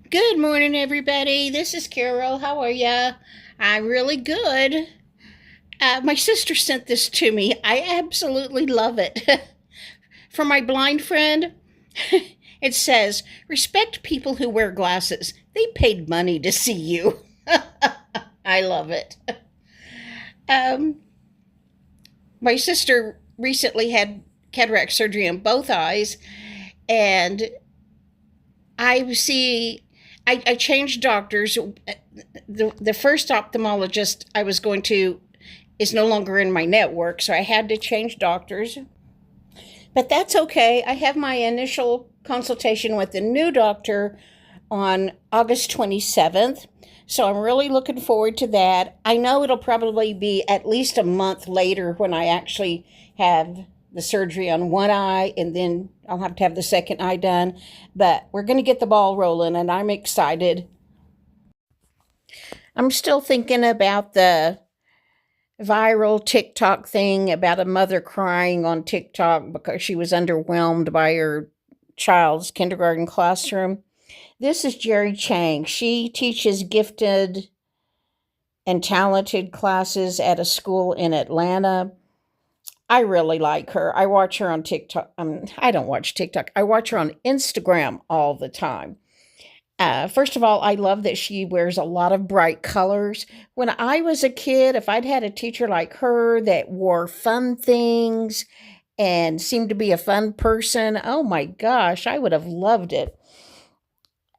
Good morning, everybody. This is Carol. How are ya? I'm really good. My sister sent this to me. I absolutely love it. From my blind friend, it says, respect people who wear glasses. They paid money to see you. I love it. Um, my sister recently had cataract surgery in both eyes, and I see I changed doctors. The first ophthalmologist I was going to is no longer in my network, so I had to change doctors. But that's okay. I have my initial consultation with the new doctor on August 27th. So I'm really looking forward to that. I know it'll probably be at least a month later when I actually have the surgery on one eye, and then I'll have to have the second eye done. But we're going to get the ball rolling, and I'm excited. I'm still thinking about the viral TikTok thing about a mother crying on TikTok because she was underwhelmed by her child's kindergarten classroom. This is Jerry Chang. She teaches gifted and talented classes at a school in Atlanta. I really like her. I watch her on TikTok. I don't watch TikTok. I watch her on Instagram all the time. First of all, I love that she wears a lot of bright colors. When I was a kid, if I'd had a teacher like her that wore fun things and seemed to be a fun person, oh my gosh, I would have loved it.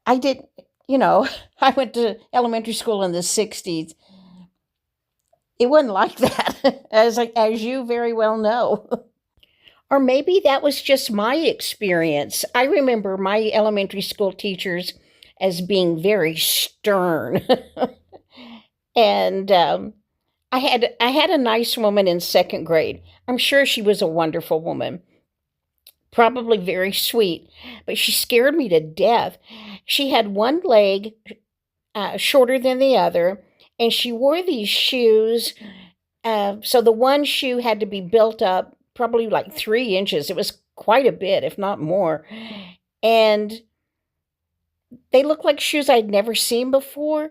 I did, you know, I went to elementary school in the 60s. It wasn't like that, as you very well know. Or maybe that was just my experience. I remember my elementary school teachers as being very stern. And I had a nice woman in second grade. I'm sure she was a wonderful woman, probably very sweet, but she scared me to death. She had one leg shorter than the other, and she wore these shoes. So the one shoe had to be built up probably like 3 inches. It was quite a bit, if not more. And they looked like shoes I'd never seen before.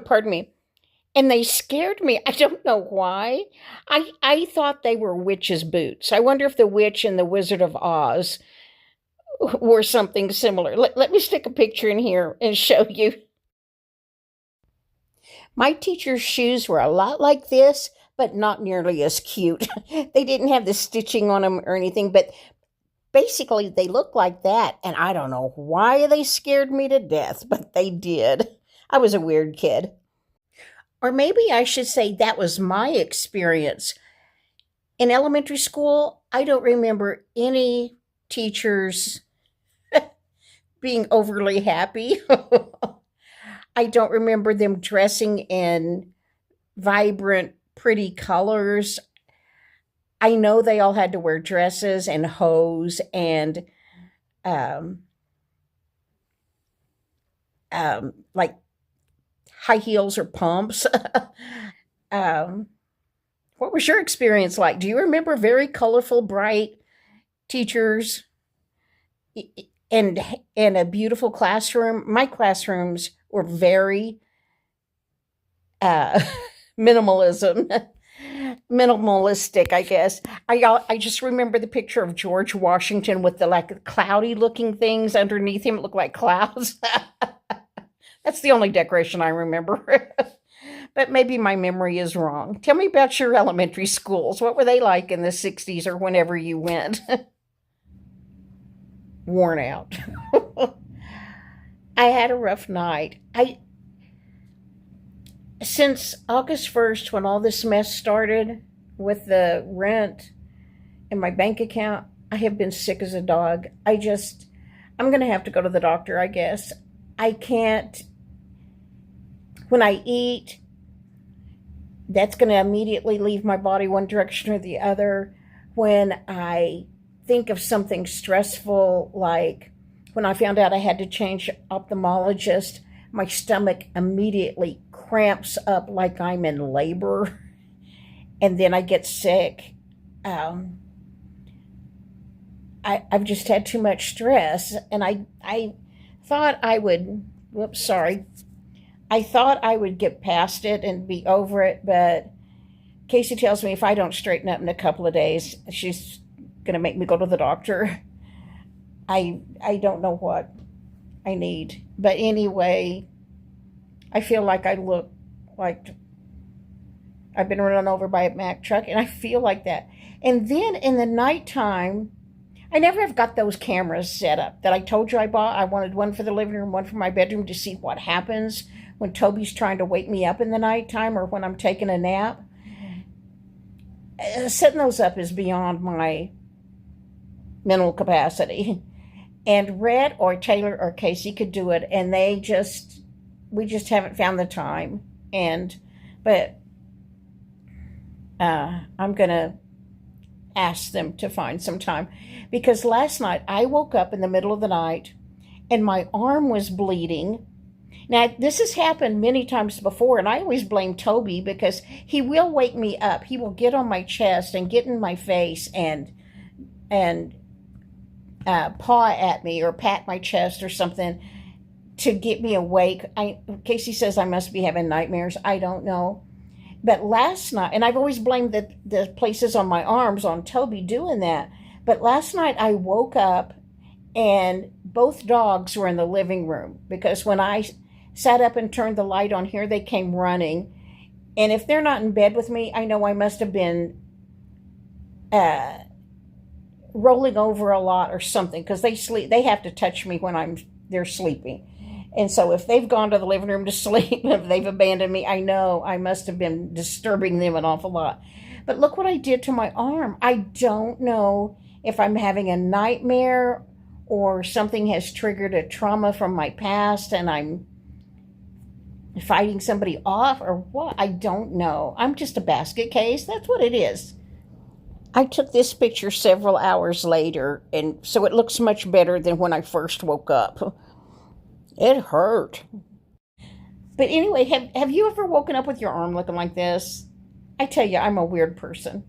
Pardon me. And they scared me. I don't know why. I thought they were witches' boots. I wonder if the witch and the Wizard of Oz wore something similar. Let me stick a picture in here and show you. My teacher's shoes were a lot like this, but not nearly as cute. They didn't have the stitching on them or anything, but basically they looked like that. And I don't know why they scared me to death, but they did. I was a weird kid. Or maybe I should say that was my experience. In elementary school, I don't remember any teachers being overly happy. I don't remember them dressing in vibrant, pretty colors. I know they all had to wear dresses and hose and um, like high heels or pumps. um, what was your experience like? Do you remember very colorful, bright teachers and and a beautiful classroom? My classrooms were very uh, minimalism minimalistic, I guess. I just remember the picture of George Washington with the like cloudy looking things underneath him. It looked like clouds. That's the only decoration I remember. But maybe my memory is wrong. Tell me about your elementary schools. What were they like in the 60s or whenever you went? Worn out. I had a rough night. I Since August 1st, when all this mess started with the rent and my bank account, I have been sick as a dog. I'm going to have to go to the doctor, I guess. I can't, when I eat, that's going to immediately leave my body one direction or the other. When I think of something stressful, like when I found out I had to change ophthalmologist, my stomach immediately cramps up like I'm in labor, and then I get sick. Um, I've just had too much stress, and I thought I would, whoops, sorry. I thought I would get past it and be over it, but Casey tells me if I don't straighten up in a couple of days, she's going to make me go to the doctor. I don't know what I need. But anyway, I feel like I look like I've been run over by a Mack truck, and I feel like that. And then in the nighttime, I never have got those cameras set up that I told you I bought. I wanted one for the living room, one for my bedroom to see what happens when Toby's trying to wake me up in the nighttime or when I'm taking a nap. Setting those up is beyond my mental capacity. And Red or Taylor or Casey could do it, and we just haven't found the time. But I'm gonna ask them to find some time, because last night I woke up in the middle of the night and my arm was bleeding. Now, this has happened many times before, and I always blame Toby because he will wake me up. He will get on my chest and get in my face and paw at me or pat my chest or something to get me awake. Casey says I must be having nightmares. I don't know. But last night, and I've always blamed the places on my arms on Toby doing that. But last night I woke up and both dogs were in the living room, because when I sat up and turned the light on here, they came running. And if they're not in bed with me, I know I must have been rolling over a lot or something, because they have to touch me when they're sleeping. And so if they've gone to the living room to sleep, if they've abandoned me, I know I must have been disturbing them an awful lot. But look what I did to my arm. I don't know if I'm having a nightmare or something has triggered a trauma from my past and I'm fighting somebody off or what. I don't know. I'm just a basket case. That's what it is. I took this picture several hours later, and so it looks much better than when I first woke up. It hurt. But anyway, have you ever woken up with your arm looking like this? I tell you, I'm a weird person.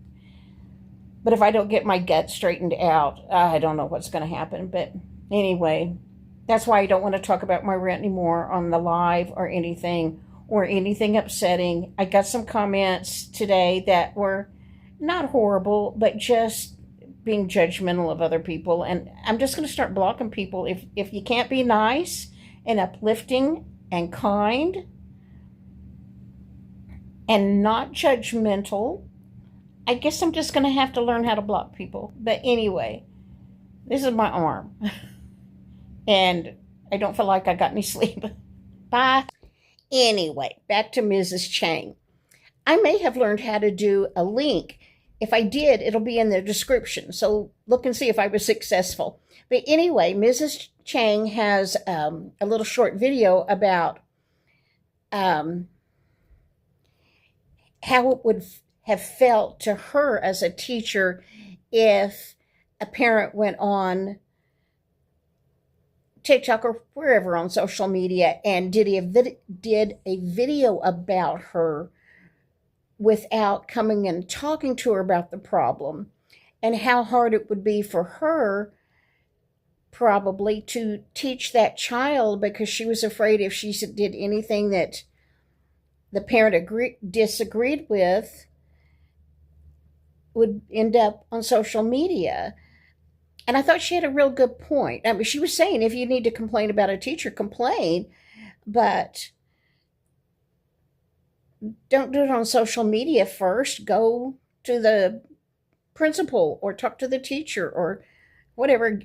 But if I don't get my gut straightened out, I don't know what's going to happen. But anyway, that's why I don't want to talk about my rent anymore on the live or anything upsetting. I got some comments today that were not horrible, but just being judgmental of other people. And I'm just going to start blocking people. If you can't be nice and uplifting and kind and not judgmental, I guess I'm just going to have to learn how to block people. But anyway, this is my arm. And I don't feel like I got any sleep. Bye. Anyway, back to Mrs. Chang. I may have learned how to do a link. If I did, it'll be in the description. So look and see if I was successful. But anyway, Mrs. Chang has a little short video about how it would have felt to her as a teacher if a parent went on TikTok or wherever on social media and did a video about her without coming and talking to her about the problem, and how hard it would be for her probably to teach that child, because she was afraid if she did anything that the parent disagreed with would end up on social media. And I thought she had a real good point. I mean, she was saying if you need to complain about a teacher, complain, but don't do it on social media first. Go to the principal or talk to the teacher or whatever,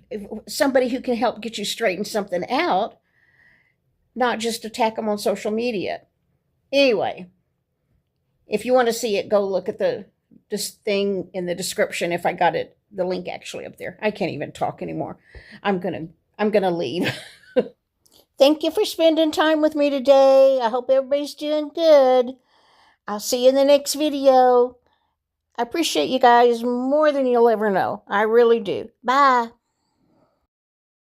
somebody who can help get you straighten something out, not just attack them on social media. Anyway, if you want to see it, go look at this thing in the description. If I got it, the link actually up there. I can't even talk anymore. I'm gonna leave. Thank you for spending time with me today. I hope everybody's doing good. I'll see you in the next video. I appreciate you guys more than you'll ever know. I really do. Bye.